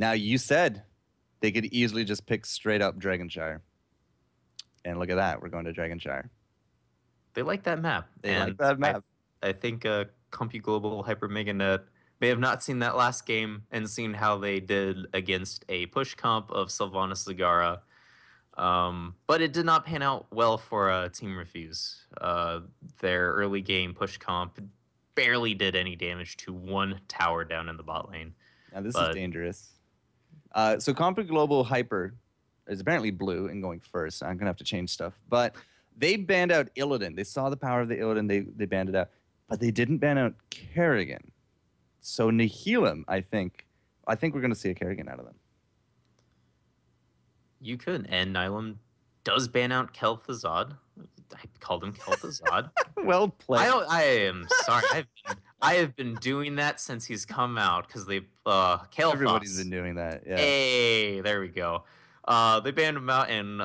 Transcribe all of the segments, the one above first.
Now, you said they could easily just pick straight up Dragonshire. And look at that. We're going to Dragonshire. They like that map. They like that map. I think CompuGlobal Hyper Meganet may have not seen that last game and seen how they did against a push comp of Sylvanas Zagara. But it did not pan out well for Team Refuse. Their early game push comp barely did any damage to one tower down in the bot lane. Now, this is dangerous. So CompuGlobal Hyper is apparently blue and going first. I'm going to have to change stuff. But they banned out Illidan. They saw the power of the Illidan. They banned it out. But they didn't ban out Kerrigan. So Nihilum, I think we're going to see a Kerrigan out of them. You could. And Nihilum does ban out Kel'Thuzad. I called him Kel'Thuzad. Well played. I am sorry. I have been doing that since he's come out because they Kael'thas. Everybody's been doing that. Yeah. Hey, there we go. They banned him out, and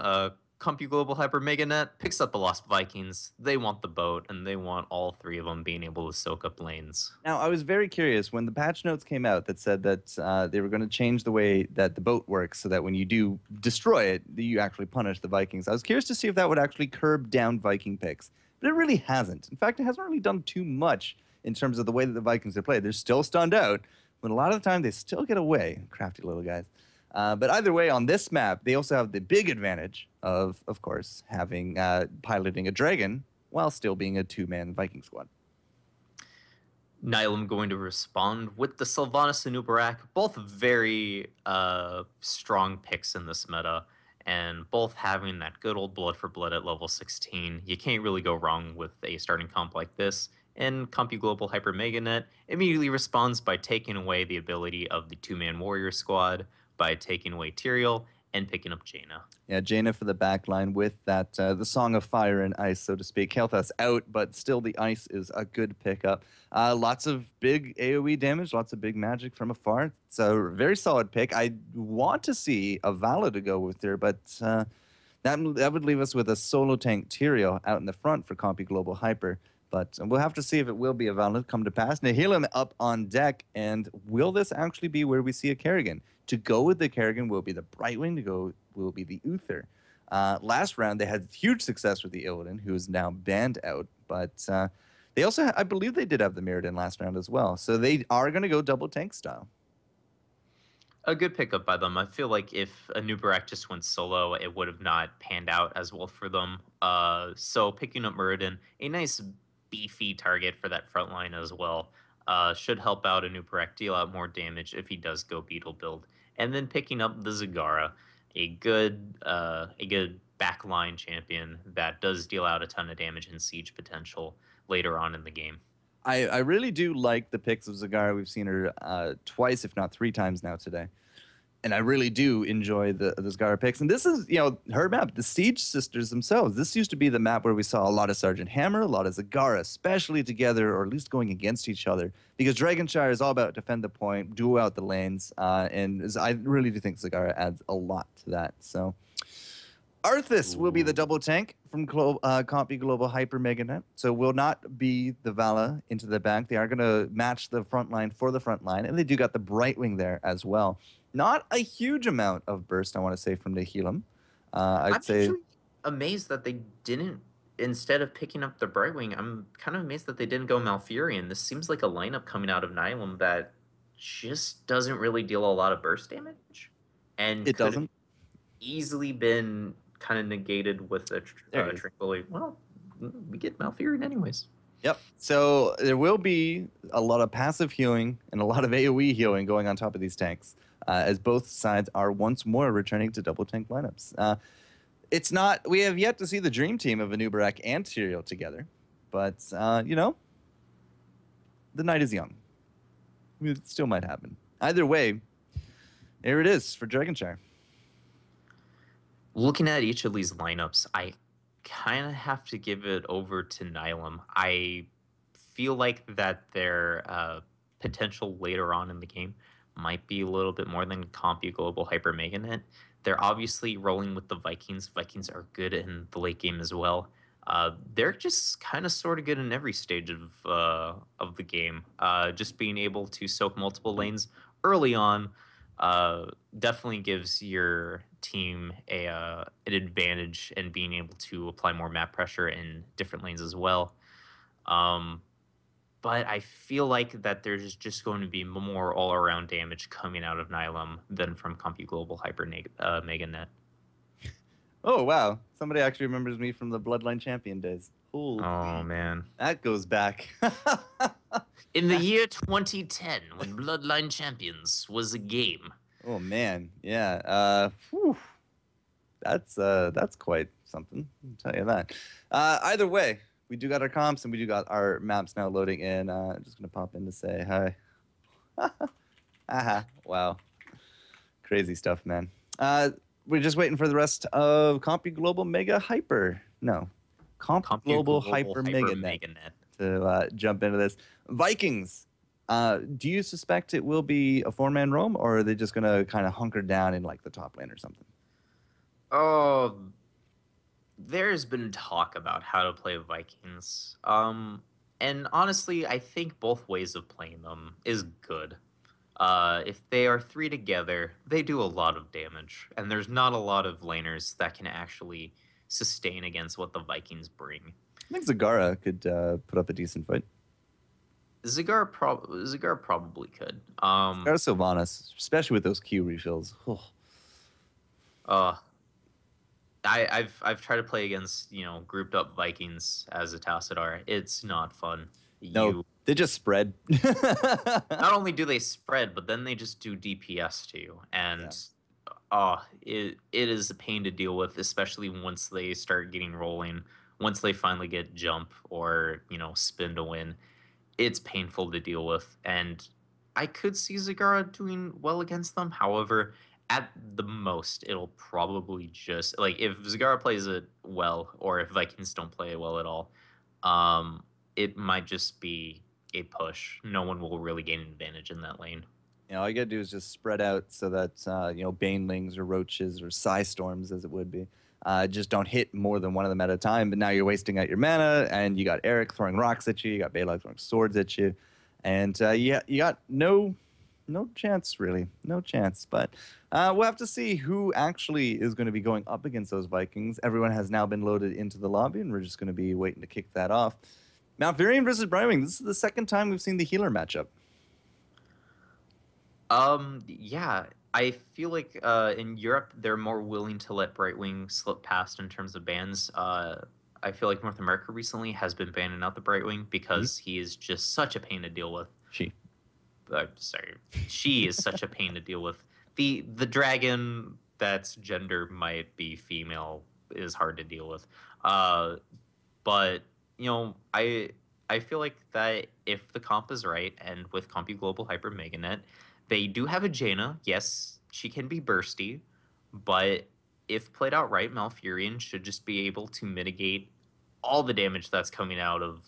CompuGlobal Hyper Meganet picks up the Lost Vikings. They want the boat, and they want all three of them being able to soak up lanes. Now, I was very curious when the patch notes came out that said that they were going to change the way that the boat works so that when you do destroy it, you actually punish the Vikings. I was curious to see if that would actually curb down Viking picks, but it really hasn't. In fact, it hasn't really done too much in terms of the way that the Vikings are played. They're still stunned out, but a lot of the time they still get away. Crafty little guys. But either way, on this map, they also have the big advantage of course, having piloting a dragon while still being a two-man Viking squad. Nihilum going to respond with the Sylvanas and Ubarak, both very strong picks in this meta, and both having that good old blood for blood at level 16. You can't really go wrong with a starting comp like this. And CompuGlobal Hyper Meganet immediately responds by taking away the ability of the two-man warrior squad, by taking away Tyrael and picking up Jaina. Yeah, Jaina for the backline with that, the Song of Fire and Ice, so to speak. Kael'thas out, but still the Ice is a good pickup. Lots of big AoE damage, lots of big magic from afar. It's a very solid pick. I want to see a Vala to go with her, but that would leave us with a solo tank Tyrael out in the front for CompuGlobal Hyper. But we'll have to see if it will be a Vala come to pass. Nihilum up on deck, and will this actually be where we see a Kerrigan? To go with the Kerrigan will be the Brightwing, to go will be the Uther. Last round, they had huge success with the Illidan, who is now banned out. But they also, I believe they did have the Mirrodin last round as well. So they are going to go double tank style. A good pickup by them. I feel like if Anubarak just went solo, it would have not panned out as well for them. So picking up Mirrodin, a nice beefy target for that front line as well. Should help out Anubarak deal out more damage if he does go Beetle build. And then picking up the Zagara, a good backline champion that does deal out a ton of damage and siege potential later on in the game. I really do like the picks of Zagara. We've seen her twice, if not three times now today. And I really do enjoy the Zagara picks. And this is, her map, the Siege Sisters themselves. This used to be the map where we saw a lot of Sergeant Hammer, a lot of Zagara, especially together, or at least going against each other. Because Dragonshire is all about defend the point, duel out the lanes. And I really do think Zagara adds a lot to that. So Arthas will be the double tank from CompuGlobal Hyper Meganet. So will not be the Vala into the back. They are going to match the front line for the front line. And they do got the Brightwing there as well. Not a huge amount of burst, I want to say, from Nihilum. I'm actually amazed that they didn't, instead of picking up the Brightwing, I'm kind of amazed that they didn't go Malfurion. This seems like a lineup coming out of Nihilum that just doesn't really deal a lot of burst damage. And it doesn't. Easily been kind of negated with a Tranquility. Well, we get Malfurion anyways. Yep. So there will be a lot of passive healing and a lot of AoE healing going on top of these tanks. As both sides are once more returning to double tank lineups. It's not, we have yet to see the dream team of Anubarak and Tyrael together, but, the night is young. It still might happen. Either way, there it is for Dragonshire. Looking at each of these lineups, I kind of have to give it over to Nihilum. I feel like that their potential later on in the game might be a little bit more than CompuGlobal Hyper Meganet. They're obviously rolling with the Vikings. Vikings are good in the late game as well. They're just kind of sort of good in every stage of the game. Just being able to soak multiple lanes early on, Definitely gives your team an advantage in being able to apply more map pressure in different lanes as well. Um, but I feel like that there's just going to be more all-around damage coming out of Nihilum than from CompuGlobal MegaNet. Oh, wow. Somebody actually remembers me from the Bloodline Champion days. Oh Holy, man. that goes back. In the year 2010, when Bloodline Champions was a game. Oh, man. Yeah. Whew. That's quite something. I'll tell you that. Either way, we do got our comps and we do got our maps now loading in. I'm just gonna pop in to say hi. Aha! Wow, crazy stuff, man. We're just waiting for the rest of CompuGlobal Mega Hyper. No, CompuGlobal CompuGlobal Hyper Mega Net MegaNet. to jump into this. Vikings. Do you suspect it will be a four-man roam, or are they just gonna kind of hunker down in like the top lane or something? Oh, there's been talk about how to play Vikings. And honestly, I think both ways of playing them is good. If they are three together, they do a lot of damage, and there's not a lot of laners that can actually sustain against what the Vikings bring. I think Zagara could put up a decent fight. Zagara probably could. Zagara Sylvanas, especially with those Q refills. Oh. Uh, I've tried to play against grouped up Vikings as a Tassadar. It's not fun. No, they just spread. Not only do they spread, but then they just do DPS to you, and it is a pain to deal with, especially once they start getting rolling. Once they finally get jump or spin to win, it's painful to deal with, and I could see Zagara doing well against them. However, at the most, it'll probably just like if Zagara plays it well, or if Vikings don't play it well at all, it might just be a push. No one will really gain an advantage in that lane. All you gotta do is just spread out so that banelings or roaches or psy storms, as it would be, just don't hit more than one of them at a time. But now you're wasting out your mana, and you got Eric throwing rocks at you, you got Balog throwing swords at you, and you got no chance really, no chance. But we'll have to see who actually is going to be going up against those Vikings. Everyone has now been loaded into the lobby, and we're just going to be waiting to kick that off. Malfurion versus Brightwing. This is the second time we've seen the healer matchup. Yeah, I feel like in Europe they're more willing to let Brightwing slip past in terms of bans. I feel like North America recently has been banning out the Brightwing because he is just such a pain to deal with. She is such a pain to deal with. The dragon that's gender might be female is hard to deal with. But I feel like that if the comp is right, and with CompuGlobal Hyper MegaNet, they do have a Jaina. Yes, she can be bursty, but if played out right, Malfurion should just be able to mitigate all the damage that's coming out of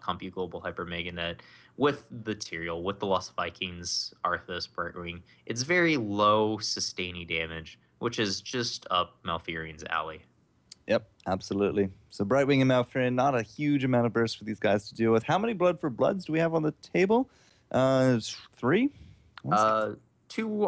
CompuGlobal Hyper MegaNet with the Tyrael, with the Lost Vikings, Arthas, Brightwing. It's very low sustaining damage, which is just up Malfurion's alley. Yep, absolutely. So Brightwing and Malfurion, not a huge amount of burst for these guys to deal with. How many Blood for Bloods do we have on the table? 3? 2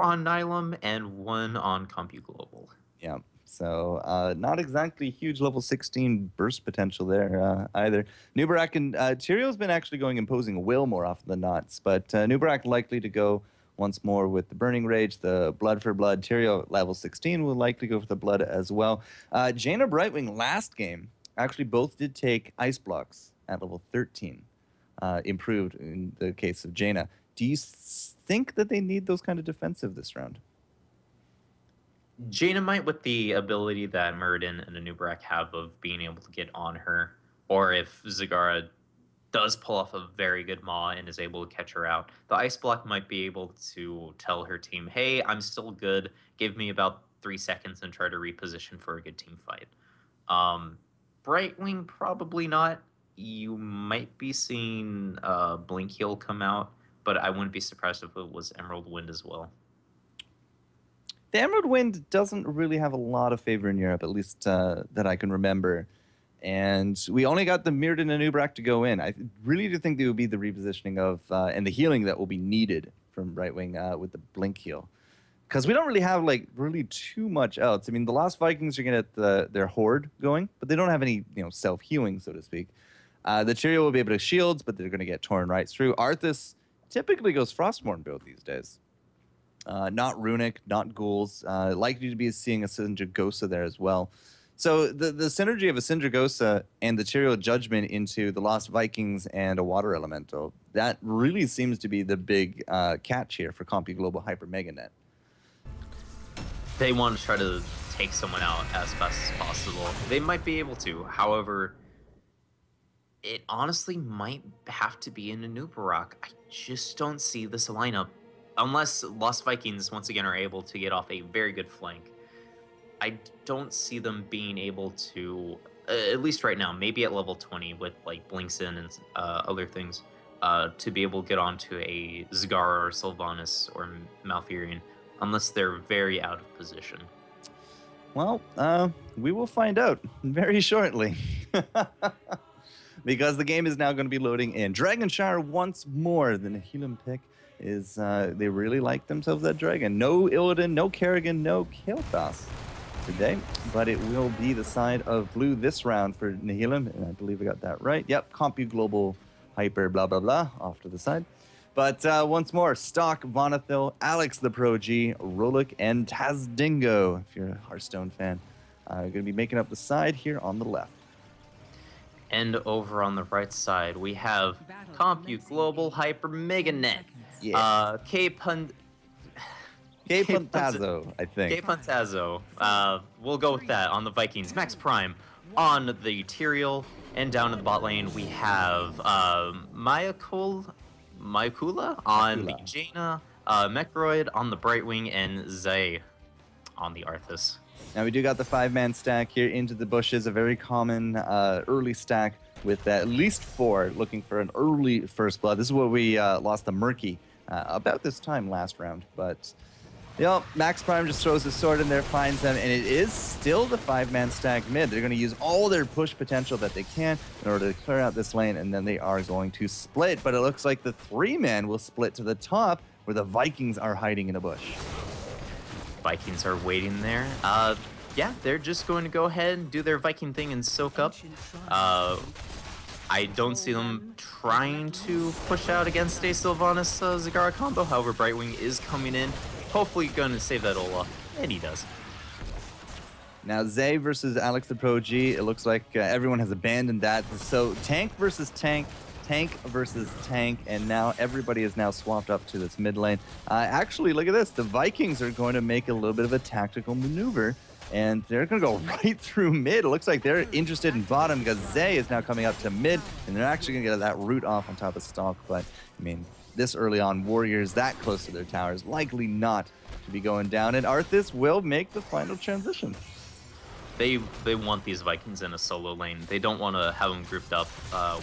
on Nihilum and 1 on CompuGlobal. Yeah, so not exactly huge level 16 burst potential there either. Nubarak and Tyrion's been actually going Imposing Will more often than not, but Nubarak likely to go once more with the Burning Rage, the Blood for Blood. Tyrael level 16 will likely go for the Blood as well. Jaina Brightwing last game actually both did take Ice Blocks at level 13, improved in the case of Jaina. Do you think that they need those kind of defensive this round? Jaina might, with the ability that Muradin and Anubarak have of being able to get on her, or if Zagara does pull off a very good maw and is able to catch her out, the Ice Block might be able to tell her team, hey, I'm still good, give me about 3 seconds and try to reposition for a good team fight. Brightwing, probably not. You might be seeing Blink Heal come out, but I wouldn't be surprised if it was Emerald Wind as well. The Emerald Wind doesn't really have a lot of favor in Europe, at least that I can remember. And we only got the Mirrodin and Ubrak to go in. I really do think there will be the repositioning of and the healing that will be needed from Brightwing with the Blink Heal. because we don't really have like really too much else. I mean, the Lost Vikings are gonna get their horde going, but they don't have any self-healing, so to speak. The Cheerio will be able to shields, but they're gonna get torn right through. Arthas typically goes Frostborn build these days. Not Runic, not Ghouls. Likely to be seeing a Syndragosa there as well. So the synergy of a Syndragosa and the Cheerio Judgment into the Lost Vikings and a Water Elemental, that really seems to be the big catch here for CompuGlobal Hyper Meganet. They want to try to take someone out as fast as possible. They might be able to. However, it honestly might have to be in Anubarak. I just don't see this lineup. Unless Lost Vikings, once again, are able to get off a very good flank. I don't see them being able to, at least right now, maybe at level 20 with like Blinkson and other things, to be able to get onto a Zagara or Sylvanas or Malfurion, unless they're very out of position. Well, we will find out very shortly. Because the game is now going to be loading in. Dragonshire once more. The Nihilum pick is, they really like themselves that dragon. No Illidan, no Kerrigan, no Kael'thas today, but it will be the side of blue this round for Nihilum, and I believe I got that right. Yep, CompuGlobal Hyper blah blah blah off to the side. But once more, Stock, Vonathil, Alex the Pro G, Rolik, and Tazdingo, if you're a Hearthstone fan, going to be making up the side here on the left. And over on the right side, we have CompuGlobal Hyper Meganet. Yeah. Puntazo, I think. Puntazo. We'll go with that on the Vikings. Max Prime on the Tyrael, and down in the bot lane we have Mayakula on the Jaina, Mechroid on the Brightwing, and Zay on the Arthas. Now we do got the 5-man stack here into the bushes, a very common early stack with at least 4 looking for an early first blood. This is what we lost the Murky about this time last round, but Max Prime just throws his sword in there, finds them, and it is still the 5-man stack mid. They're going to use all their push potential that they can in order to clear out this lane, and then they are going to split, but it looks like the 3-man will split to the top where the Vikings are hiding in a bush. Vikings are waiting there. Yeah, they're just going to go ahead and do their Viking thing and soak up. I don't see them trying to push out against a Sylvanas Zagara combo. However, Brightwing is coming in, hopefully going to save that Olaf, and he does. Now Zay versus Alex the Pro G, it looks like everyone has abandoned that. So tank versus tank, tank versus tank, and now everybody is now swapped up to this mid lane. Actually, look at this. The Vikings are going to make a little bit of a tactical maneuver, and they're going to go right through mid. It looks like they're interested in bottom because Zay is now coming up to mid, and they're actually going to get that root off on top of Stalk. But, I mean, this early on, Warriors that close to their towers, likely not to be going down, and Arthas will make the final transition. They want these Vikings in a solo lane. They don't want to have them grouped up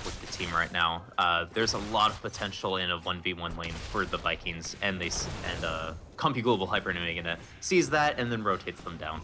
with the team right now. There's a lot of potential in a 1v1 lane for the Vikings, and CompuGlobal Hyper Meganet sees that and then rotates them down.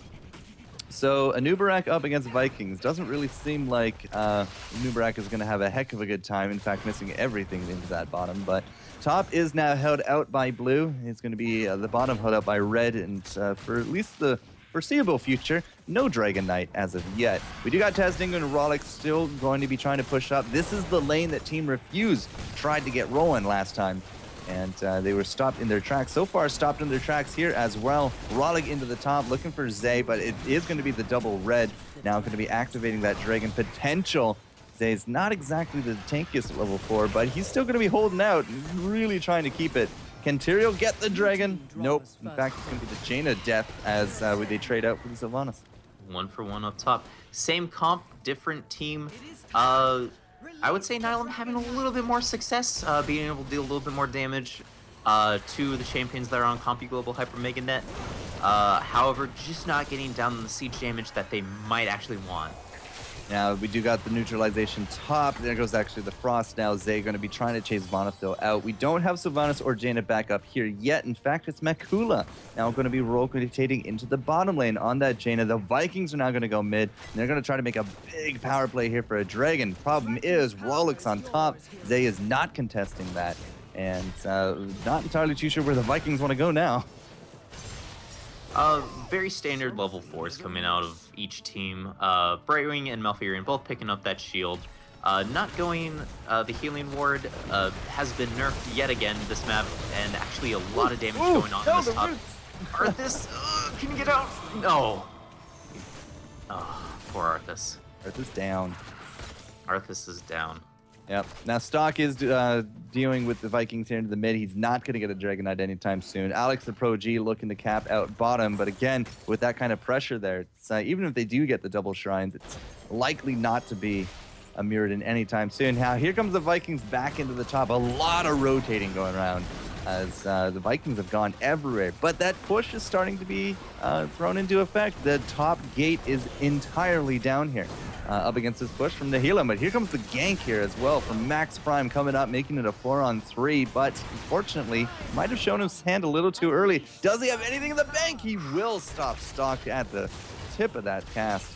So Anubarak up against Vikings doesn't really seem like Anubarak is going to have a heck of a good time. In fact, missing everything into that bottom. But top is now held out by blue. It's going to be the bottom held out by red, and for at least the foreseeable future, no Dragon Knight as of yet. We do got Tazdingo and Rolik still going to be trying to push up. This is the lane that Team Refuse tried to get rolling last time, and they were stopped in their tracks. So far, stopped in their tracks here as well. Rolik into the top, looking for Zay, but it is going to be the double red. Now going to be activating that Dragon potential. Zay's not exactly the tankiest at level 4, but he's still going to be holding out, really trying to keep it. Can Tyrael get the Dragon? Nope. In fact, it's going to be the Jaina death as they trade out for the Sylvanas. 1-for-1 up top. Same comp, different team. I would say Nihilum having a little bit more success, being able to deal a little bit more damage to the champions that are on CompuGlobal Hyper Meganet. However, just not getting down the siege damage that they might actually want. Now, we do got the neutralization top. There goes actually the Frost. Now, Zay going to be trying to chase Vonathil out. We don't have Sylvanas or Jaina back up here yet. In fact, it's Makula now going to be rotating into the bottom lane on that Jaina. The Vikings are now going to go mid, and they're going to try to make a big power play here for a Dragon. Problem is, Rolik's on top. Zay is not contesting that, and not entirely too sure where the Vikings want to go now. Very standard level 4s coming out of each team. Brightwing and Malfurion both picking up that shield. Not going the healing ward has been nerfed yet again this map, and actually a lot of damage going on in this top. Arthas, can you get out? No. Oh, poor Arthas. Arthas down. Arthas is down. Yep. Now Stock is dealing with the Vikings here into the mid. He's not going to get a Dragon Knight anytime soon. Alex the Pro G looking to cap out bottom, but again, with that kind of pressure there, it's, even if they do get the double shrines, it's likely not to be a Mirrodin anytime soon. Now here comes the Vikings back into the top. A lot of rotating going around as the Vikings have gone everywhere. But that push is starting to be thrown into effect. The top gate is entirely down here. Up against this push from Nihilum, but here comes the gank here as well from Max Prime coming up, making it a 4-on-3, but unfortunately, might have shown his hand a little too early. Does he have anything in the bank? He will stop Stock at the tip of that cast.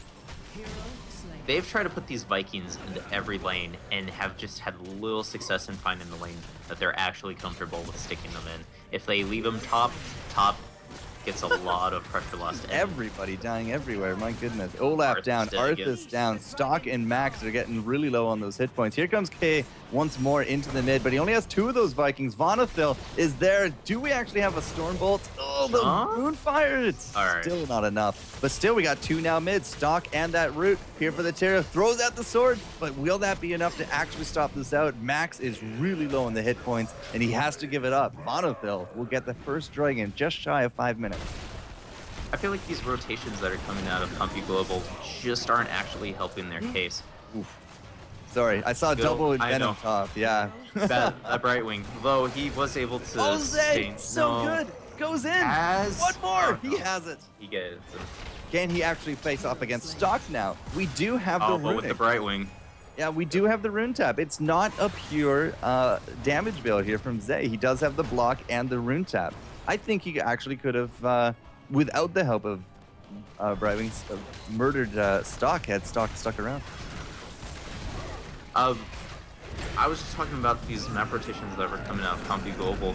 They've tried to put these Vikings into every lane and have just had little success in finding the lane that they're actually comfortable with sticking them in. If they leave them top gets a lot of pressure lost. Everybody dying everywhere, my goodness. Olaf down, Arthas down, Stock and Max are getting really low on those hit points. Here comes K once more into the mid, but he only has 2 of those Vikings. Vonathil is there. Do we actually have a Stormbolt? Oh, the Moonfire! It's still not enough. But still, we got 2 now mid. Stock and that root here for the Terra. Throws out the sword, but will that be enough to actually stop this out? Max is really low on the hit points, and he has to give it up. Vonathil will get the first dragon just shy of 5 minutes. I feel like these rotations that are coming out of Comfy Global just aren't actually helping their case. Oof. Sorry, I saw double Venom top, yeah. that Brightwing, though he was able to Jose, so good! Goes in! What more? He has it! He gets it. Can he actually face off against Stock now? We do have the but with the Brightwing. Yeah, we do have the rune tap. It's not a pure damage build here from Zay. He does have the block and the rune tap. I think he actually could have, without the help of Brightwing's murdered Stock, had Stock stuck around. I was just talking about these map rotations that were coming out of Comfy Global.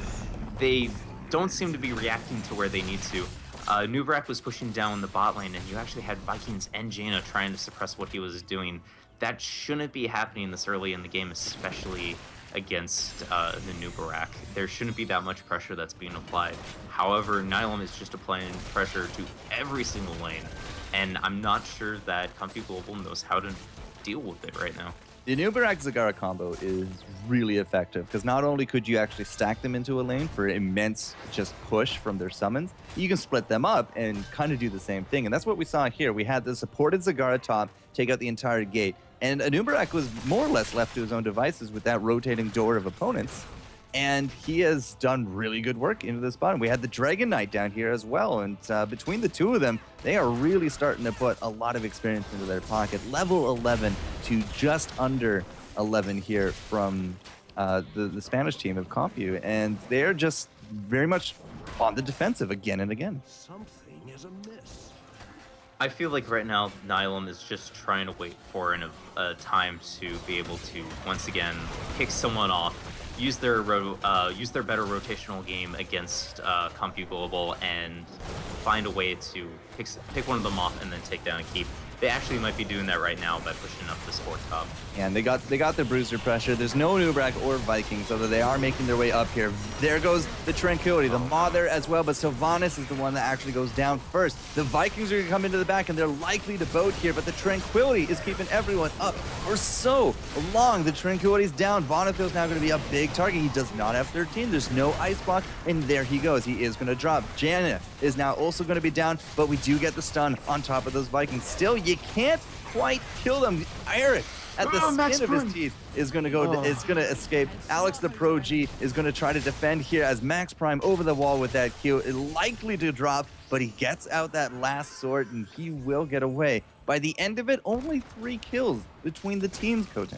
They don't seem to be reacting to where they need to. Nubrak was pushing down the bot lane, and you actually had Vikings and Jaina trying to suppress what he was doing. That shouldn't be happening this early in the game, especially against the Nubarak. There shouldn't be that much pressure that's being applied. However, Nihilum is just applying pressure to every single lane, and I'm not sure that Comfy Global knows how to deal with it right now. The Nubarak Zagara combo is really effective because not only could you actually stack them into a lane for immense just push from their summons, you can split them up and kind of do the same thing. And that's what we saw here. We had the supported Zagara top take out the entire gate, and Nubarak was more or less left to his own devices with that rotating door of opponents. And he has done really good work into this bottom. We had the Dragon Knight down here as well. And between the two of them, they are really starting to put a lot of experience into their pocket. Level 11 to just under 11 here from the Spanish team of Compu. And they're just very much on the defensive again and again. Something is amiss. I feel like right now, Nihilum is just trying to wait for a time to be able to, once again, pick someone off, use their better rotational game against Compu Global, and find a way to pick one of them off and then take down a keep. They actually might be doing that right now by pushing up the sport top. And they got the bruiser pressure. There's no Nubrak or Vikings, although they are making their way up here. There goes the Tranquility, the Maw there as well, but Sylvanas is the one that actually goes down first. The Vikings are going to come into the back, and they're likely to boat here, but the Tranquility is keeping everyone up for so long. The Tranquility's down. Vonathil's now going to be a big target. He does not have 13. There's no ice block, and there he goes. He is going to drop. Jaina is now also going to be down, but we do get the stun on top of those Vikings. Still, you can't quite kill them. Eric, at the skin of his teeth, is going to go. Is going to escape. Alex the Pro G is going to try to defend here as Max Prime over the wall with that Q, is likely to drop, but he gets out that last sword and he will get away. By the end of it, only 3 kills between the teams, Kote.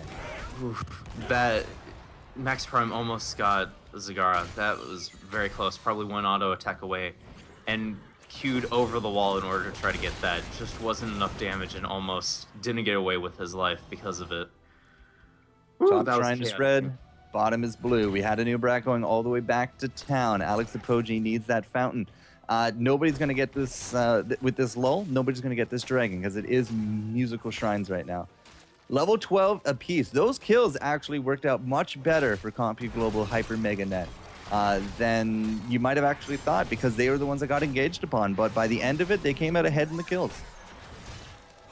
That Max Prime almost got Zagara. That was very close. Probably one auto attack away, and queued over the wall in order to try to get that. Just wasn't enough damage and almost didn't get away with his life because of it. Top shrine is red, bottom is blue. We had a Nubrak going all the way back to town. Alex the Pro G needs that fountain. Nobody's going to get this, with this lull, nobody's going to get this dragon because it is musical shrines right now. Level 12 apiece. Those kills actually worked out much better for CompuGlobal Global Hyper Mega Net than you might have actually thought, because they were the ones that got engaged upon. But by the end of it, they came out ahead in the kills.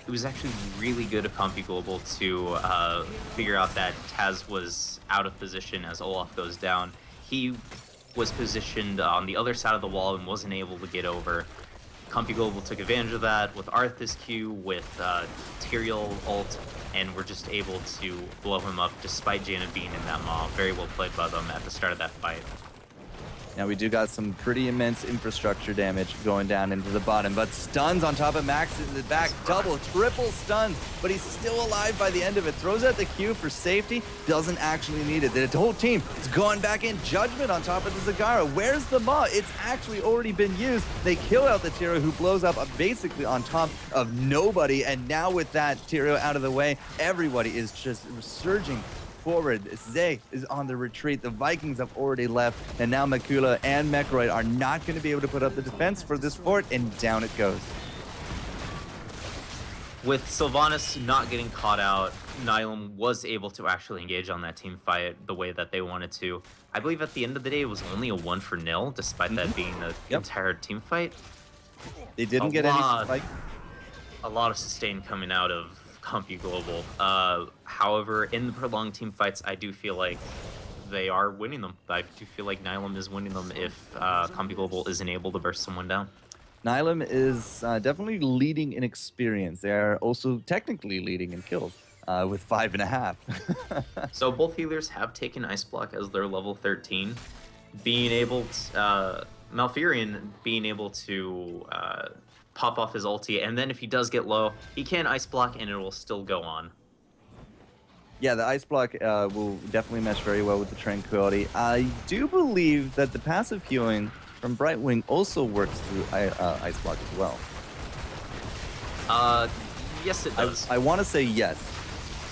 It was actually really good of CompuGlobal to figure out that Taz was out of position as Olaf goes down. He was positioned on the other side of the wall and wasn't able to get over. CompuGlobal took advantage of that with Arthas Q, with Tyrael ult, and were just able to blow him up despite Jaina being in that maw. Very well played by them at the start of that fight. Now we do got some pretty immense infrastructure damage going down into the bottom, but stuns on top of Max in the back, double, triple stuns, but he's still alive by the end of it. Throws out the Q for safety, doesn't actually need it. The whole team is going back in. Judgment on top of the Zagara. Where's the Maw? It's actually already been used. They kill out the Tyrael, who blows up basically on top of nobody, and now with that Tyrael out of the way, everybody is just surging forward. Zay is on the retreat. The Vikings have already left, and now Makula and Mekroid are not going to be able to put up the defense for this fort, and down it goes. With Sylvanas not getting caught out, Nihilum was able to actually engage on that team fight the way that they wanted to. I believe at the end of the day, it was only a 1-0, despite that being an entire team fight. They didn't get any spike. A lot of sustain coming out of CompuGlobal. However, in the prolonged team fights, I do feel like they are winning them. I do feel like Nihilum is winning them if CompuGlobal isn't able to burst someone down. Nihilum is definitely leading in experience. They are also technically leading in kills with 5.5. So both healers have taken Ice Block as their level 13. Being able to, Malfurion being able to pop off his ulti, and then if he does get low, he can Ice Block and it will still go on. Yeah, the Ice Block will definitely mesh very well with the Tranquility. I do believe that the passive healing from Brightwing also works through Ice Block as well. Yes, it does. I want to say yes,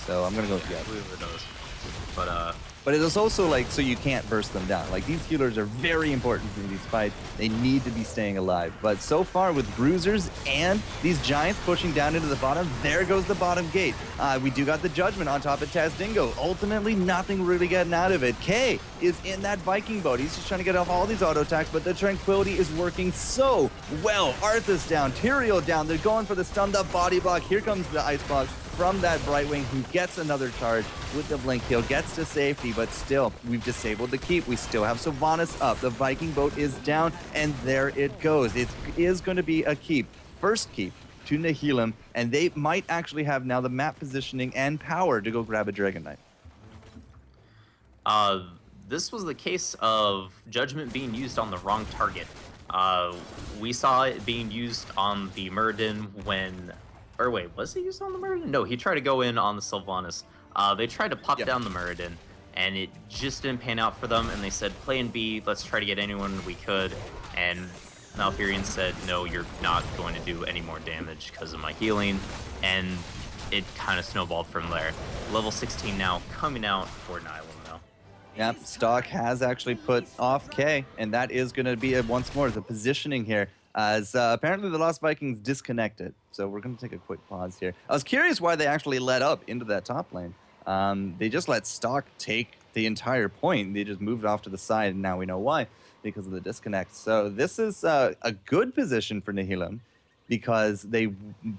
so I'm going to go with yes. I believe it does. But it is also like, so you can't burst them down. Like, these healers are very important in these fights. They need to be staying alive. But so far with Bruisers and these Giants pushing down into the bottom, there goes the bottom gate. We do got the Judgment on top of Taz Dingo. Ultimately, nothing really getting out of it. K is in that Viking boat. He's just trying to get off all these auto attacks, but the Tranquility is working so well. Arthas down, Tyrael down. They're going for the stun up body block. Here comes the Ice Block from that Brightwing, who gets another charge with the blink kill, gets to safety, but still, we've disabled the keep. We still have Sylvanas up. The Viking boat is down, and there it goes. It is going to be a keep. First keep to Nihilum, and they might actually have now the map positioning and power to go grab a Dragon Knight. This was the case of Judgment being used on the wrong target. We saw it being used on the Muradin when... Or wait, was it used on the Muradin? No, he tried to go in on the Sylvanas. They tried to pop down the Muradin, and it just didn't pan out for them, and they said, plan B, let's try to get anyone we could, and Malfurion said, no, you're not going to do any more damage because of my healing, and it kind of snowballed from there. Level 16 now coming out for Nihilum, though. Yep, Stock has actually put off K, and that is going to be, once more, the positioning here, as apparently the Lost Vikings disconnected. So we're going to take a quick pause here. I was curious why they actually let up into that top lane. They just let Stock take the entire point. They just moved off to the side, and now we know why, because of the disconnect. So this is a good position for Nihilum, because they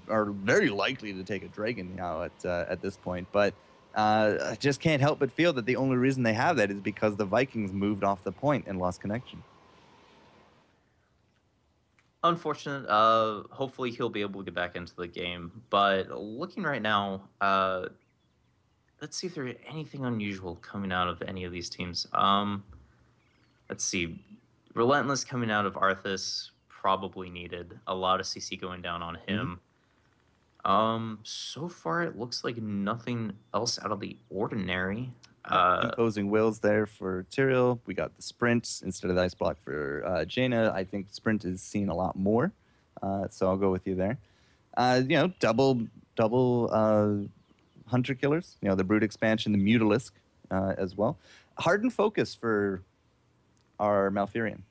are very likely to take a Dragon now at this point. But I just can't help but feel that the only reason they have that is because the Vikings moved off the point and lost connection. Unfortunate. Hopefully he'll be able to get back into the game. But looking right now, let's see if there's anything unusual coming out of any of these teams. Let's see. Relentless coming out of Arthas, probably needed. A lot of CC going down on him. So far it looks like nothing else out of the ordinary. Imposing wills there for Tyrael. We got the sprint instead of the Ice Block for Jaina. I think sprint is seen a lot more, so I'll go with you there. You know, double hunter killers. You know, the Brood expansion, the Mutalisk as well. Hardened focus for our Malfurion.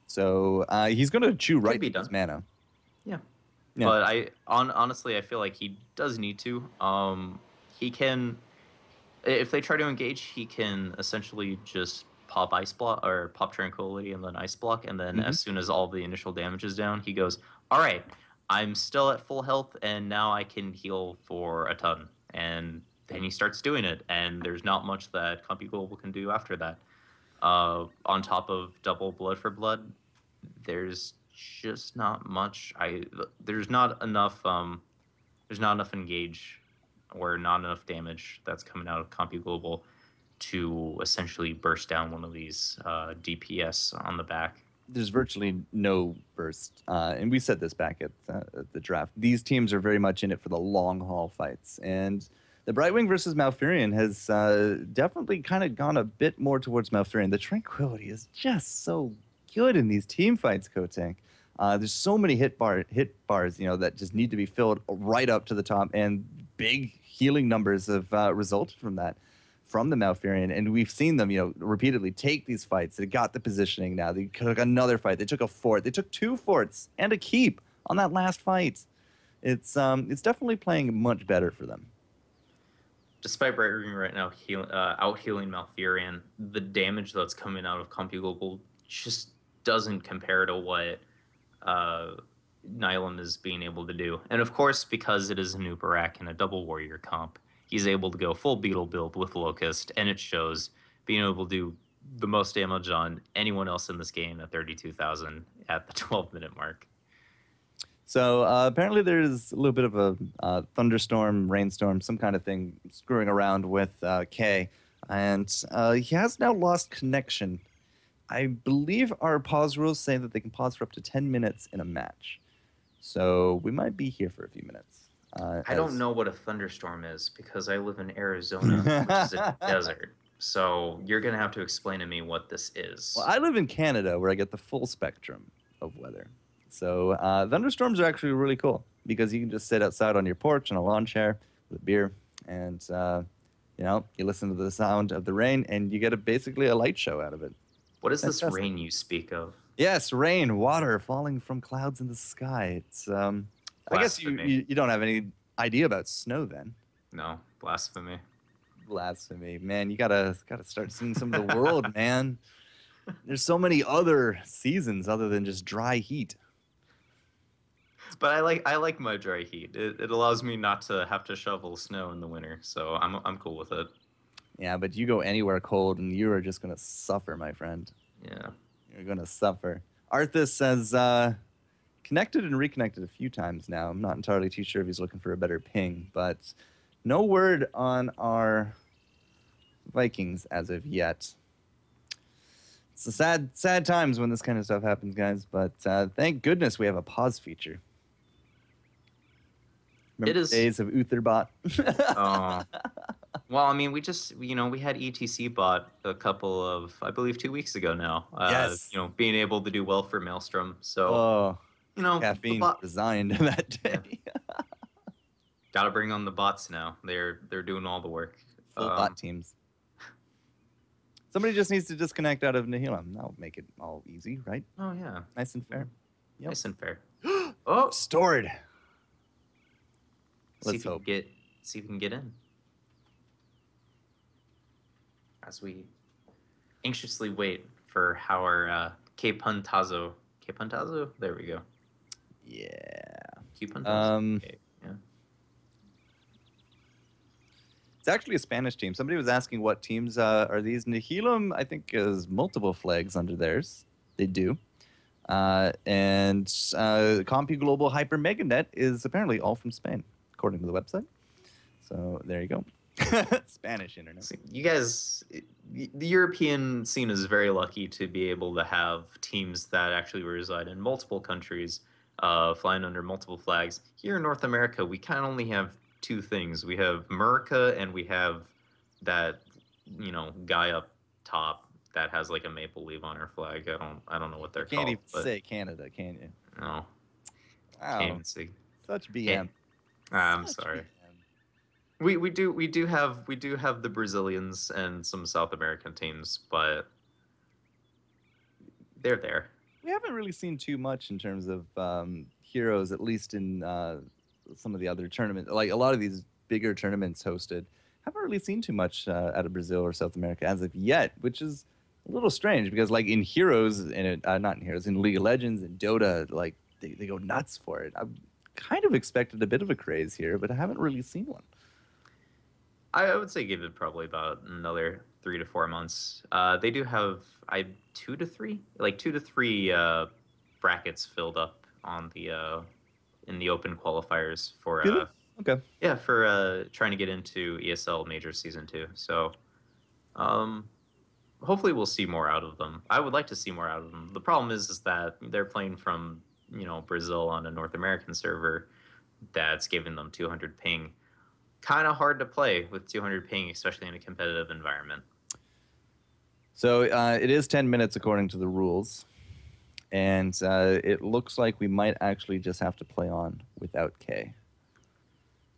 So he's going to chew right be through his done. mana. Yeah. Yeah. But honestly, I feel like he does need to. He can, if they try to engage, he can essentially just pop ice block or pop tranquility and then ice block, and then Mhm. as soon as all the initial damage is down, he goes, "All right, I'm still at full health, and now I can heal for a ton." And then he starts doing it, and there's not much that Compu Global can do after that. On top of double blood for blood, there's just not much. There's not enough. There's not enough engage or not enough damage that's coming out of Compu Global to essentially burst down one of these DPS on the back. There's virtually no burst. And we said this back at the draft. These teams are very much in it for the long haul fights. And the Brightwing versus Malfurion has definitely kind of gone a bit more towards Malfurion. The Tranquility is just so good in these team fights, Kotank. There's so many hit bars, that just need to be filled right up to the top, and big healing numbers have resulted from that, from the Malfurion. And we've seen them, repeatedly take these fights. They got the positioning now. They took another fight. They took a fort. They took 2 forts and a keep on that last fight. It's definitely playing much better for them. Despite Brightwing right now out healing Malfurion, the damage that's coming out of Compu Global just doesn't compare to what Nihilum is being able to do. And of course, because it is a new Barak and a double warrior comp, he's able to go full Beetle build with Locust, and it shows, being able to do the most damage on anyone else in this game at 32,000 at the 12-minute mark. So apparently there's a little bit of a thunderstorm, rainstorm, some kind of thing screwing around with Kay. And he has now lost connection. I believe our pause rules say that they can pause for up to 10 minutes in a match. So we might be here for a few minutes. I don't know what a thunderstorm is because I live in Arizona, which is a desert. So you're going to have to explain to me what this is. Well, I live in Canada where I get the full spectrum of weather. So thunderstorms are actually really cool because you can just sit outside on your porch in a lawn chair with a beer, and you listen to the sound of the rain, and you get basically a light show out of it. What is this rain you speak of? Yes, rain, water falling from clouds in the sky. It's I guess you don't have any idea about snow then. No, blasphemy. Blasphemy, man! You gotta start seeing some of the world, man. There's so many other seasons other than just dry heat. But I like my dry heat. It allows me not to have to shovel snow in the winter, so I'm cool with it. Yeah, but you go anywhere cold and you are just gonna suffer, my friend. Yeah, you're gonna suffer. Arthas says connected and reconnected a few times now. I'm not entirely too sure if he's looking for a better ping, but no word on our Vikings as of yet. It's a sad times when this kind of stuff happens, guys. But thank goodness we have a pause feature. Remember the days of Utherbot? Oh. Well, I mean, we had ETC bot a couple of, I believe, 2 weeks ago now. Yes. Being able to do well for Maelstrom. So, caffeine resigned that day. Yeah. Got to bring on the bots now. They're doing all the work. Full bot teams. Somebody just needs to disconnect out of Nihilum. That'll make it all easy, right? Oh, yeah. Nice and fair. Yep. Nice and fair. Oh, stored. Let's hope. See if we can get in. As we anxiously wait for our K Puntazo. There we go. Yeah. K Puntazo. Okay. Yeah. It's actually a Spanish team. Somebody was asking what teams are these. Nihilum, I think, is multiple flags under theirs. They do. And Compu Global Hyper Meganet is apparently all from Spain, according to the website. So there you go. Spanish internet. So you guys, the European scene is very lucky to be able to have teams that actually reside in multiple countries, flying under multiple flags. Here in North America, we kind of only have 2 things. We have America, and we have that, guy up top that has like a maple leaf on her flag. I don't know what they're called. Can't even say Canada, can you? No. Wow. Can't even see. Such BM. I'm sorry. BM. We do have the Brazilians and some South American teams, but they're there. we haven't really seen too much in terms of heroes, at least in some of the other tournaments. Like a lot of these bigger tournaments hosted, haven't really seen too much out of Brazil or South America as of yet, which is a little strange because, like in Heroes, not in Heroes, in League of Legends and Dota, like they go nuts for it. I kind of expected a bit of a craze here, but I haven't really seen one. I would say give it probably about another 3 to 4 months. They do have 2 to 3, like 2 to 3 brackets filled up on the in the open qualifiers for Really? Okay. yeah, for trying to get into ESL Major Season 2. So hopefully we'll see more out of them. I would like to see more out of them. The problem is that they're playing from, Brazil on a North American server that's giving them 200 ping. Kind of hard to play with 200 ping, especially in a competitive environment. So it is 10 minutes according to the rules. And it looks like we might actually just have to play on without K.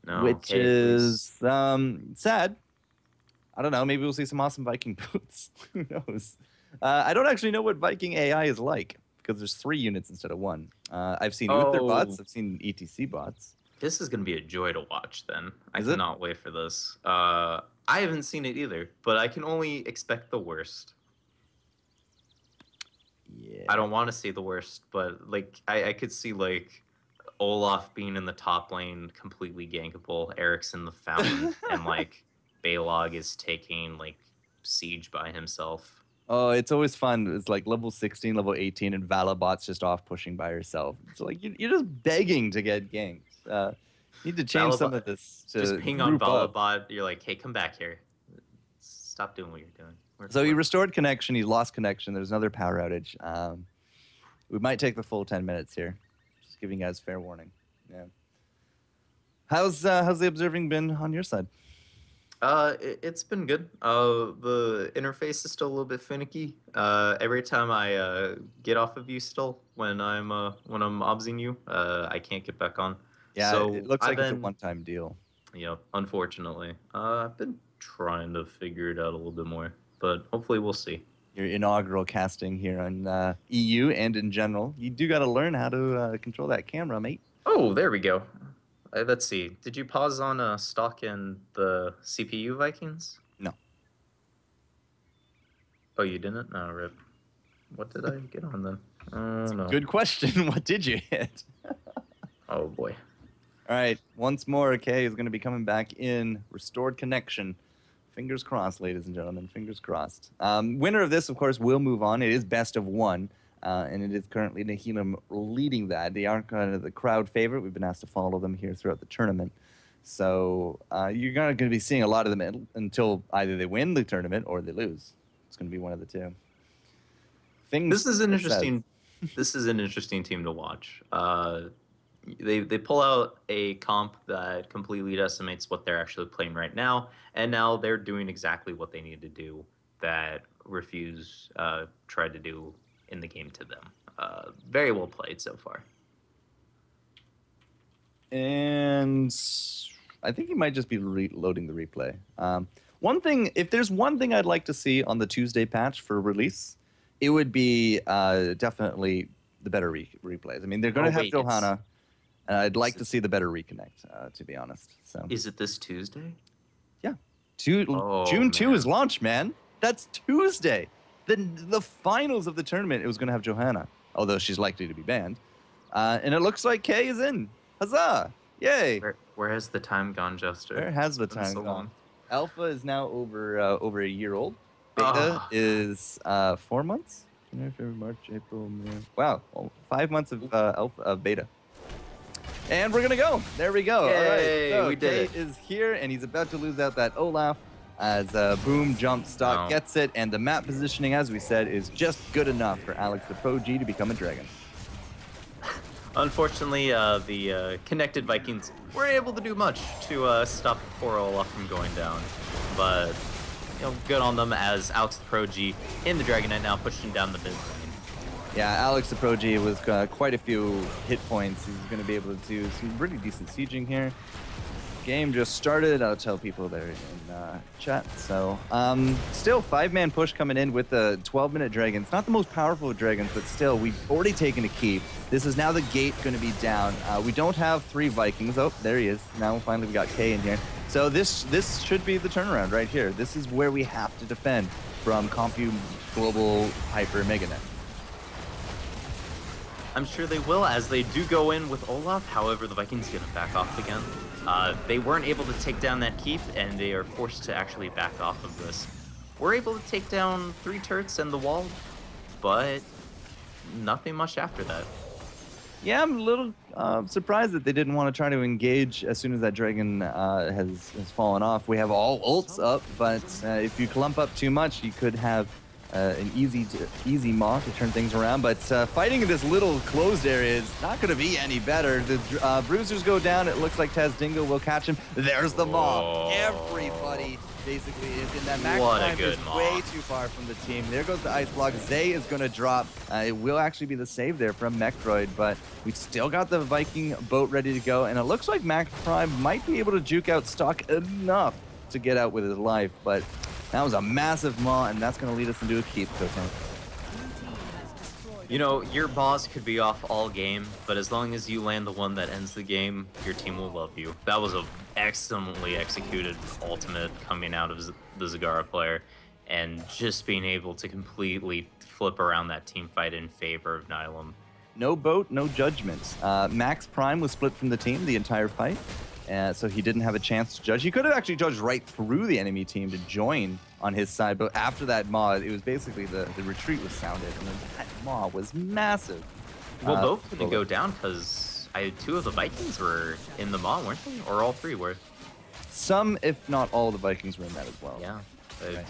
No, which K, is sad. I don't know. Maybe we'll see some awesome Viking boots. Who knows? I don't actually know what Viking AI is like because there's 3 units instead of 1. I've seen Uther bots. I've seen ETC bots. This is going to be a joy to watch then. I Is it? cannot wait for this. I haven't seen it either, but I can only expect the worst. Yeah. I don't want to see the worst, but like I could see like Olaf being in the top lane completely gankable, Eric's in the fountain, and like Balog is taking like siege by himself. Oh, it's always fun. It's like level 16, level 18, and Valabot's just off pushing by herself. It's like you're just begging to get ganked. Need to change some of this. To just ping on group up. Valabot. You're like, hey, come back here. Stop doing what you're doing. So he restored connection. He lost connection. There's another power outage. We might take the full 10 minutes here. Just giving you guys fair warning. Yeah. How's the observing been on your side? It's been good. The interface is still a little bit finicky. Every time I get off of you still when I'm obsing you, I can't get back on. Yeah, so it looks like it's a one-time deal. Yeah, unfortunately. I've been trying to figure it out a little bit more, but hopefully we'll see. Your inaugural casting here on EU and in general. You do got to learn how to control that camera, mate. Oh, there we go. Let's see. Did you pause on stock in the CPU Vikings? No. Oh, you didn't? No, rip. What did I get on then? No. Good question. What did you hit? Oh, boy. All right. Once more, Kay is going to be coming back in. Restored connection. Fingers crossed, ladies and gentlemen. Fingers crossed. Winner of this, of course, will move on. It is best of 1. And it is currently Nihilum leading that. They are kind of the crowd favorite. We've been asked to follow them here throughout the tournament. So you're going to be seeing a lot of them until either they win the tournament or they lose. It's going to be one of the two. This is an interesting. This is an interesting team to watch. They pull out a comp that completely decimates what they're actually playing right now, and now they're doing exactly what they need to do that Refuse tried to do in the game to them. Very well played so far. And I think he might just be loading the replay. One thing, if there's one thing I'd like to see on the Tuesday patch for release, it would be definitely the better replays. I mean, they're going to have Johanna, and I'd like to see the better reconnect, to be honest. So is it this Tuesday? Yeah. June 2 is launch, man. That's Tuesday. The finals of the tournament, it was going to have Johanna, although she's likely to be banned. And it looks like Kay is in. Huzzah! Yay! Where has the time gone, Jester? Where has the time gone? Alpha is now over a year old. Beta is 4 months. January, February, March, April, May. Wow, 5 months of beta. And we're gonna go. There we go. Yay, all right, so we did Kay is here, and he's about to lose out that Olaf as Boom Jump Stock gets it, and the map positioning, as we said, is just good enough for Alex the Pro G to become a dragon. Unfortunately, the connected Vikings weren't able to do much to stop poor Olaf from going down, but good on them as Alex the Pro G in the Dragon Knight now pushed him down the mid lane. Yeah, Alex the Pro-G was quite a few hit points. He's going to be able to do some pretty decent sieging here. Game just started. I'll tell people there in chat. So, still 5-man push coming in with the 12-minute dragon. It's not the most powerful of dragons, but still, we've already taken a keep. This is now the gate going to be down. We don't have 3 Vikings. Oh, there he is. Now finally we got K in here. So this should be the turnaround right here. This is where we have to defend from Compu Global Hyper Meganet. I'm sure they will, as they do go in with Olaf. However, the Vikings gonna back off again. They weren't able to take down that keep, and they are forced to actually back off of this. We're able to take down 3 turrets and the wall, but nothing much after that. Yeah, I'm a little surprised that they didn't want to try to engage as soon as that dragon has fallen off. We have all ults up, but if you clump up too much, you could have an easy maw to turn things around. But fighting in this little closed area is not going to be any better. The bruisers go down. It looks like Taz Dingo will catch him. There's the maw. Everybody basically is in that max time is way too far from the team. There goes the ice block. Zay is going to drop. It will actually be the save there from Mechdroid, but we've still got the Viking boat ready to go, and it looks like Max Prime might be able to juke out Stock enough to get out with his life, but that was a massive maw, and that's going to lead us into a keep, Cotan. You know, your boss could be off all game, but as long as you land the one that ends the game, your team will love you. That was a excellently executed ultimate coming out of the Zagara player, and just being able to completely flip around that team fight in favor of Nihilum. No boat, no judgments. Max Prime was split from the team the entire fight, so he didn't have a chance to judge. He could have actually judged right through the enemy team to join on his side, but after that maw, it was basically the retreat was sounded, and then that maw was massive. Well, both couldn't go down because 2 of the Vikings were in the maw, weren't they? Or all 3 were? Some, if not all, the Vikings were in that as well. Yeah. Right.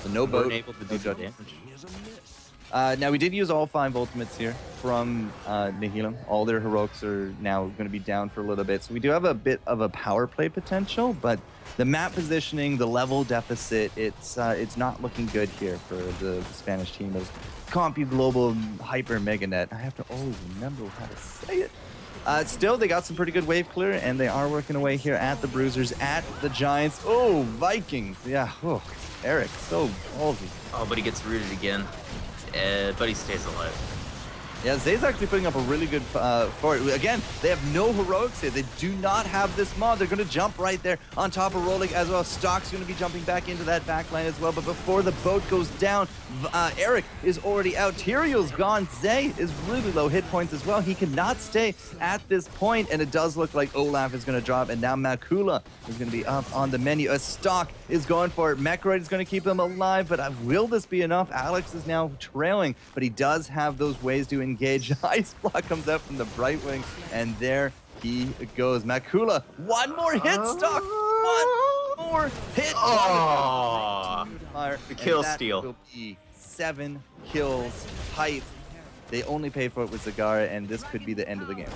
So no boat, able to do damage. Now we did use all 5 ultimates here from Nihilum. All their heroics are now going to be down for a little bit. So we do have a bit of a power play potential, but the map positioning, the level deficit, it's not looking good here for the Spanish team of Compu Global Hyper Meganet. I have to always remember how to say it. Still, they got some pretty good wave clear, and they are working away here at the Bruisers, at the Giants. Oh, Vikings. Yeah. Oh, Eric, so ballsy. Oh, but he gets rooted again. But he stays alive. Yeah, Zay's actually putting up a really good fight. Again, they have no heroics here. They do not have this mod. They're going to jump right there on top of Rolik as well. Stock's going to be jumping back into that backline as well. But before the boat goes down, Eric is already out. Tyrion's gone. Zay is really low hit points as well. He cannot stay at this point, and it does look like Olaf is going to drop, and now Makula is going to be up on the menu. A Stock is going for it. Mechdroid is going to keep him alive, but will this be enough? Alex is now trailing, but he does have those ways to engage. Ice block comes out from the Brightwing, and there he goes. Makula, one more hit, Stock. One more hit. Oh, the kill that steal. Will be 7 kills tight. They only paid for it with Zagara, and this could be the end of the game.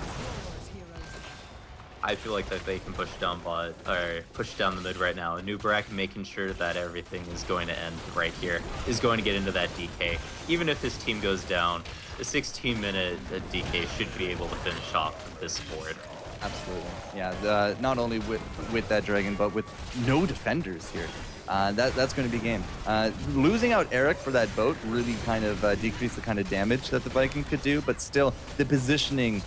I feel like that they can push down bot or push down the mid right now. Nubarak making sure that everything is going to end right here, is going to get into that DK. Even if his team goes down, the 16-minute DK should be able to finish off this board. Absolutely. Yeah, not only with that dragon, but with no defenders here. That's going to be game. Losing out Eric for that boat really kind of decreased the kind of damage that the Vikings could do, but still, the positioning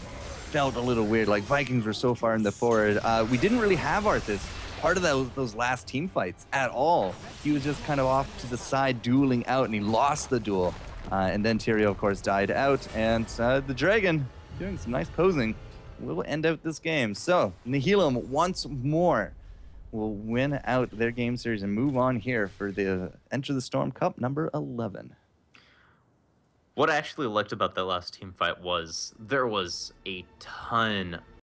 felt a little weird. Like, Vikings were so far in the forward. We didn't really have Arthas part of those last team fights at all. He was just kind of off to the side dueling out, and he lost the duel. And then Tyrio, of course, died out, and the dragon, doing some nice posing, will end out this game. So, Nihilum once more will win out their game series and move on here for the Enter the Storm Cup number 11. What I actually liked about that last team fight was there was a ton